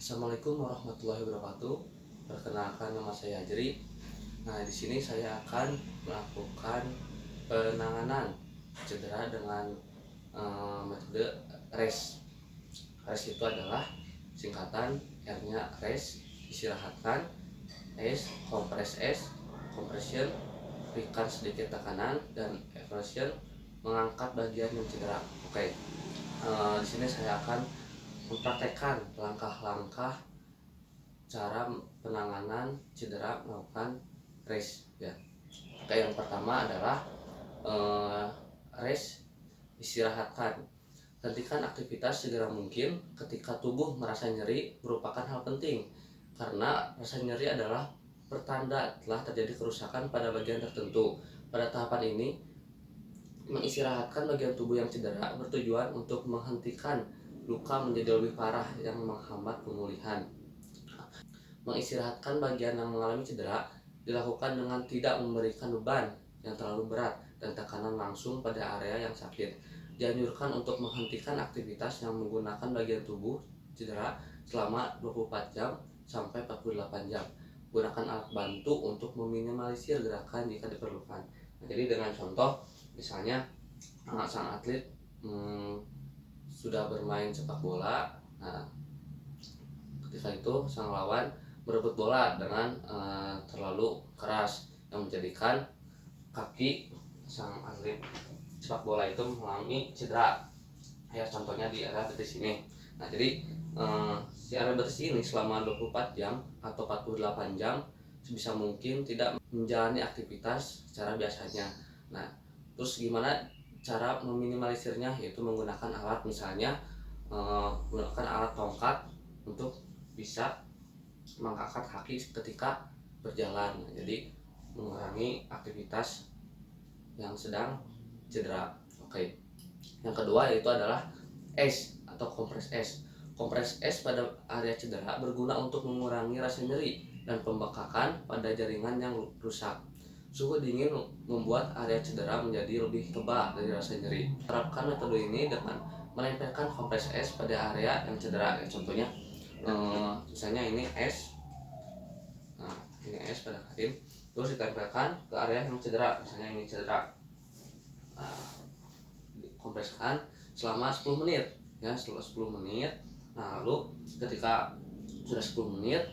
Assalamualaikum warahmatullahi wabarakatuh. Perkenalkan, nama saya Ajri. Nah, di sini saya akan melakukan penanganan cedera dengan metode REST. REST itu adalah singkatan, R-nya rest, istirahatkan, S, compression, berikan sedikit tekanan, dan eversion, mengangkat bagian yang cedera. Oke, di sini saya akan mempraktekkan langkah-langkah cara penanganan cedera melakukan rest ya. Oke, yang pertama adalah rest, istirahatkan. Hentikan aktivitas segera mungkin ketika tubuh merasa nyeri merupakan hal penting karena rasa nyeri adalah pertanda telah terjadi kerusakan pada bagian tertentu. Pada tahapan ini, mengistirahatkan bagian tubuh yang cedera bertujuan untuk menghentikan luka menjadi lebih parah yang menghambat pemulihan. Mengistirahatkan bagian yang mengalami cedera dilakukan dengan tidak memberikan beban yang terlalu berat dan tekanan langsung pada area yang sakit. Dianjurkan untuk menghentikan aktivitas yang menggunakan bagian tubuh cedera selama 24 jam sampai 48 jam. Gunakan alat bantu untuk meminimalisir gerakan jika diperlukan. Nah, jadi dengan contoh, misalnya sang atlet sudah bermain sepak bola, nah, ketika itu sang lawan merebut bola dengan terlalu keras yang menjadikan kaki sang atlet sepak bola itu mengalami cedera. Ya, contohnya di area betis ini. Nah, jadi si area betis ini selama 24 jam atau 48 jam sebisa mungkin tidak menjalani aktivitas secara biasanya. Nah, terus gimana cara meminimalisirnya? Yaitu menggunakan alat, misalnya menggunakan alat tongkat untuk bisa mengangkat kaki ketika berjalan. Jadi mengurangi aktivitas yang sedang cedera. Oke. Yang kedua yaitu adalah S atau kompres S. Kompres S pada area cedera berguna untuk mengurangi rasa nyeri dan pembekakan pada jaringan yang rusak. Suhu dingin membuat area cedera menjadi lebih tebal dari rasa nyeri. Terapkan metode ini dengan menempelkan kompres S pada area yang cedera. Contohnya misalnya ini S, nah ini S pada kain, terus ditempelkan ke area yang cedera, misalnya ini cedera. Nah, kompreskan selama 10 menit ya, setelah 10 menit. Nah, lalu ketika sudah 10 menit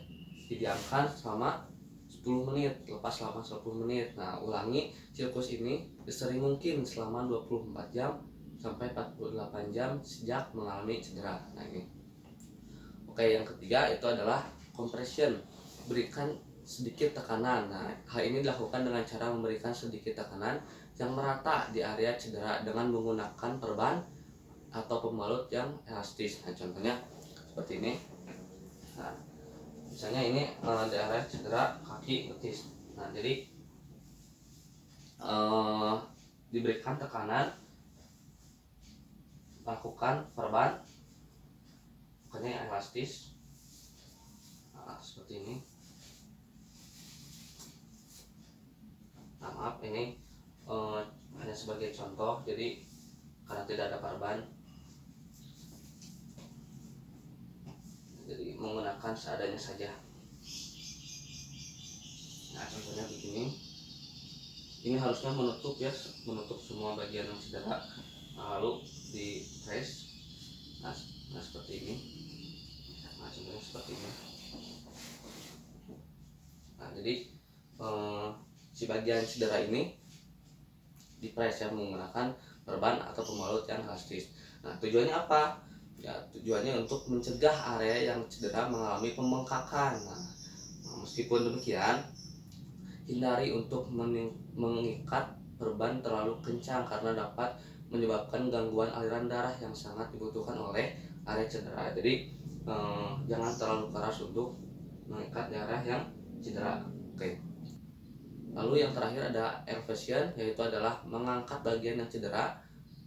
didiamkan selama 10 menit, lepas selama 10 menit. Nah, ulangi siklus ini sesering mungkin selama 24 jam sampai 48 jam sejak mengalami cedera. Nah, ini. Oke, yang ketiga itu adalah compression. Berikan sedikit tekanan. Nah, hal ini dilakukan dengan cara memberikan sedikit tekanan yang merata di area cedera dengan menggunakan perban atau pembalut yang elastis. Nah, contohnya seperti ini. Nah, misalnya ini di area cedera kaki betis. Nah, jadi diberikan tekanan, lakukan perban, makanya elastis. Nah, seperti ini. Nah, maaf, ini hanya sebagai contoh, jadi karena tidak ada perban, jadi menggunakan seadanya saja. Nah, contohnya begini. Ini harusnya menutup ya, menutup semua bagian yang cedera. Nah, lalu di press. Nah, seperti ini. Nah, contohnya seperti ini. Nah, jadi si bagian cedera ini dipres ya menggunakan perban atau pembalut yang elastis. Nah, tujuannya apa? Ya, tujuannya untuk mencegah area yang cedera mengalami pembengkakan. Nah, meskipun demikian, hindari untuk mengikat perban terlalu kencang karena dapat menyebabkan gangguan aliran darah yang sangat dibutuhkan oleh area cedera. Jadi jangan terlalu keras untuk mengikat daerah yang cedera. Oke. Lalu yang terakhir ada eversion, yaitu adalah mengangkat bagian yang cedera.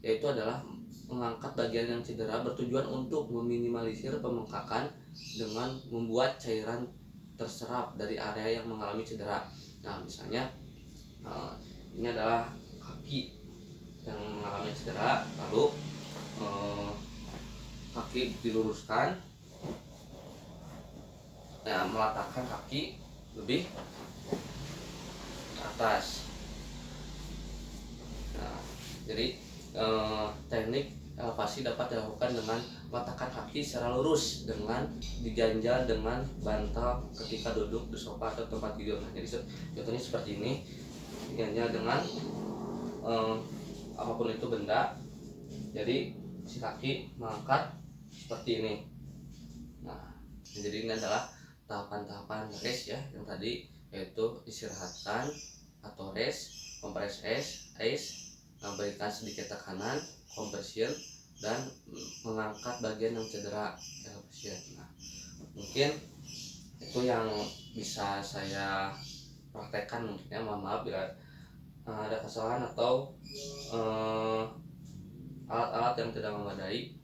Yaitu adalah mengangkat bagian yang cedera bertujuan untuk meminimalisir pembengkakan dengan membuat cairan terserap dari area yang mengalami cedera. Nah, misalnya ini adalah kaki yang mengalami cedera, lalu kaki diluruskan, Nah, meletakkan kaki lebih ke atas. Nah, jadi teknik elevasi dapat dilakukan dengan meletakkan kaki secara lurus dengan diganjal dengan bantal ketika duduk di sofa atau tempat tidur. Nah, jadi contohnya seperti ini, diganjal dengan apapun itu benda. Jadi si kaki mengangkat seperti ini. Nah, jadi ini adalah tahapan-tahapan rest ya yang tadi, yaitu istirahatkan atau rest, kompres ice, memberikan sedikit tekanan, compression, dan mengangkat bagian yang cedera, elevation. Nah, mungkin itu yang bisa saya praktekkan mungkin ya. Mohon maaf bila ada kesalahan atau alat-alat yang tidak memadai.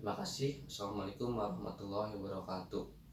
Terima kasih. Assalamualaikum warahmatullahi wabarakatuh.